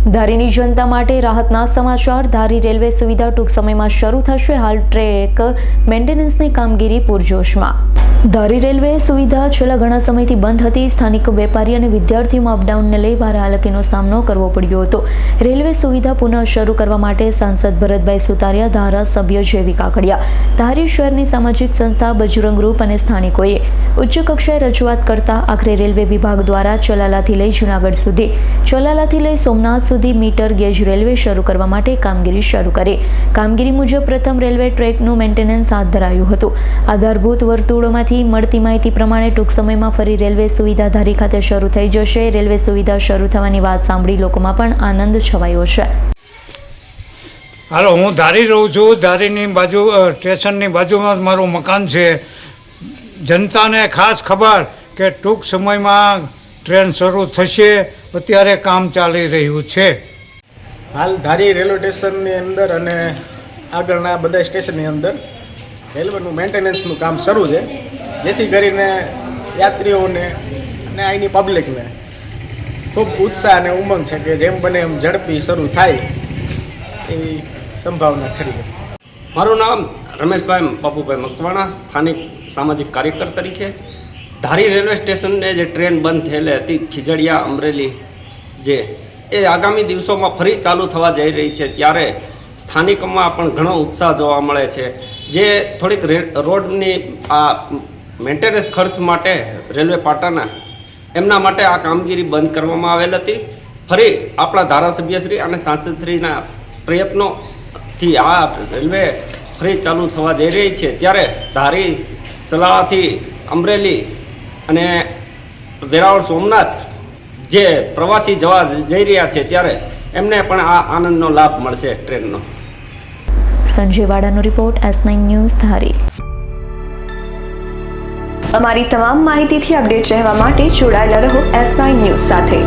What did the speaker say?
ધારીની જનતા માટે રાહતના સમાચાર। ધારી રેલવે સુવિધા ટૂંક સમયમાં શરૂ થશે। હાલ ટ્રેક મેન્ટેનન્સની કામગીરી પૂરજોશમાં। ધારી રેલવે સુવિધા છેલ્લા ઘણા સમયથી બંધ હતી। સ્થાનિક વેપારી અને વિદ્યાર્થીઓમાં અપડાઉનને લઈ ભારે હાલાકીનો સામનો કરવો પડ્યો હતો। રેલવે સુવિધા પુનઃ શરૂ કરવા માટે સાંસદ ભરતભાઈ સુતારિયા, ધારાસભ્ય જેવી કાકડિયા, ધારી શહેરની સામાજિક સંસ્થા બજરંગ ગ્રુપ અને સ્થાનિકોએ ઉચ્ચ કક્ષાએ રજૂઆત કરતા આખરે રેલવે વિભાગ દ્વારા ચલાલાથી લઈ જૂનાગઢ સુધી, ચલાલાથી લઈ સોમનાથ સુધી મીટર ગેજ રેલવે શરૂ કરવા માટે કામગીરી શરૂ કરી। કામગીરી મુજબ પ્રથમ રેલવે ટ્રેકનું મેન્ટેનન્સ હાથ ધરાયું હતું। આધારભૂત વર્તુળોમાંથી મળતી માહિતી પ્રમાણે ટૂંક સમયમાં ફરી રેલવે સુવિધા ધારી ખાતે શરૂ થઈ જશે। રેલવે સુવિધા શરૂ થવાની વાત સાંભળી લોકોમાં પણ આનંદ છવાયો છે। હાલો, હું ધારી રહું છું। ધારીની બાજુ સ્ટેશનની બાજુમાં જ મારું મકાન છે। જનતાને ખાસ ખબર કે ટૂંક સમયમાં ટ્રેન શરૂ થશે, અત્યારે કામ ચાલી રહ્યું છે। હાલ ધારી રેલવે સ્ટેશનની અંદર અને આગળના બધા સ્ટેશનની અંદર રેલવેનું મેન્ટેનન્સનું કામ શરૂ છે, જેથી કરીને યાત્રીઓને અને અહીંની પબ્લિકને ખૂબ ઉત્સાહ અને ઉમંગ છે કે જેમ બને એમ ઝડપી શરૂ થાય એવી સંભાવના ખરી છે। મારું નામ રમેશભાઈ બાપુભાઈ મકવાણા, સ્થાનિક સામાજિક કાર્યકર તરીકે। ધારી રેલવે સ્ટેશનને જે ટ્રેન બંધ થયેલી હતી ખીજડીયા અમરેલી, એ આગામી દિવસોમાં ફરી ચાલુ થવા જઈ રહી છે, ત્યારે સ્થાનિકોમાં પણ ઘણો ઉત્સાહ જોવા મળે છે। જે થોડીક રોડની આ મેન્ટેનન્સ ખર્ચ માટે રેલવે પાટાના એમના માટે આ કામગીરી બંધ કરવામાં આવેલ હતી। ફરી આપણા ધારાસભ્યશ્રી અને સાંસદશ્રીના પ્રયત્નોથી આ રેલવે ફરી ચાલુ થવા જઈ રહી છે, ત્યારે ધારી ચલાલાથી અમરેલી અને વેરાવળ સોમનાથ જે પ્રવાસી જવા જઈ રહ્યા છે, ત્યારે એમને પણ આ આનંદનો લાભ મળશે ટ્રેનનો। સંજય વાડાનો રિપોર્ટ, S9 ન્યૂઝ, ધારી। અમારી તમામ માહિતીથી અપડેટ રહેવા માટે જોડાયેલા રહો S9 ન્યૂઝ સાથે।